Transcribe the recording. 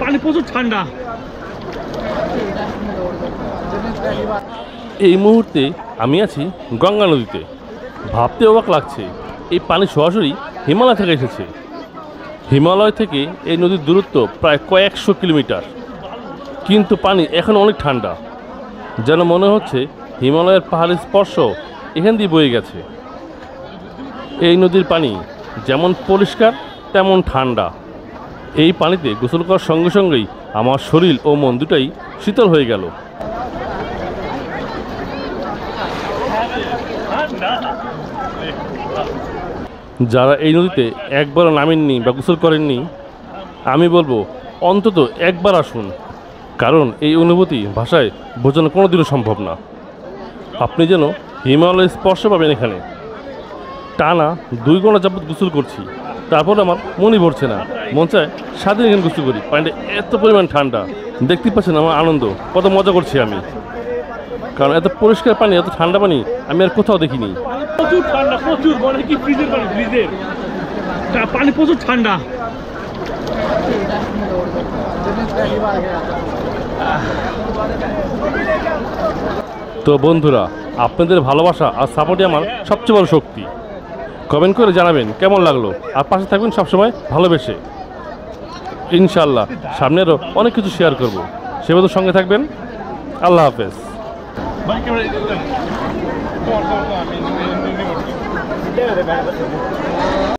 পানি প্রচুর ঠান্ডা। এই মুহূর্তে আমি আছি গঙ্গা নদীতে। ভাবতে অবাক লাগছে, এই পানি সরাসরি হিমালয় থেকে এসেছে। হিমালয় থেকে এই নদীর দূরত্ব প্রায় কয়েকশো কিলোমিটার, কিন্তু পানি এখন অনেক ঠান্ডা। যেন মনে হচ্ছে হিমালয়ের পাহাড়ের স্পর্শ এখান দিয়ে বয়ে গেছে। এই নদীর পানি যেমন পরিষ্কার তেমন ঠান্ডা। এই পানিতে গোসল করার সঙ্গে সঙ্গেই আমার শরীর ও মন দুটাই শীতল হয়ে গেল। যারা এই নদীতে একবারও নামেননি বা গোসল করেননি, আমি বলবো অন্তত একবার আসুন, কারণ এই অনুভূতি ভাষায় বোঝানো কোনোদিনও সম্ভব না। আপনি যেন হিমালয়ের স্পর্শ পাবেন এখানে। টানা 2 ঘন্টা যাবৎ গোসল করছি, তারপর আমার মনই ভরছে না। মন চায় সারাদিন এখানে গোসল করি। পানিটা এত পরিমাণ ঠান্ডা, দেখতে পাচ্ছেন আমার আনন্দ, কত মজা করছি আমি। কারণ এত পরিষ্কার পানি, এত ঠান্ডা পানি আমি আর কোথাও দেখিনি। প্রচুর ঠান্ডা, প্রচুর, মানে কি ফ্রিজের পানি, ফ্রিজের পানি প্রচুর ঠান্ডা। তো বন্ধুরা, আপনাদের ভালোবাসা আর সাপোর্টই আমার সবচেয়ে বড় শক্তি। কমেন্ট করে জানাবেন কেমন লাগলো, আর পাশে থাকবেন সবসময় ভালোবেসে। ইনশাল্লাহ সামনেরও অনেক কিছু শেয়ার করব, সে মতো সঙ্গে থাকবেন। আল্লাহ হাফেজ।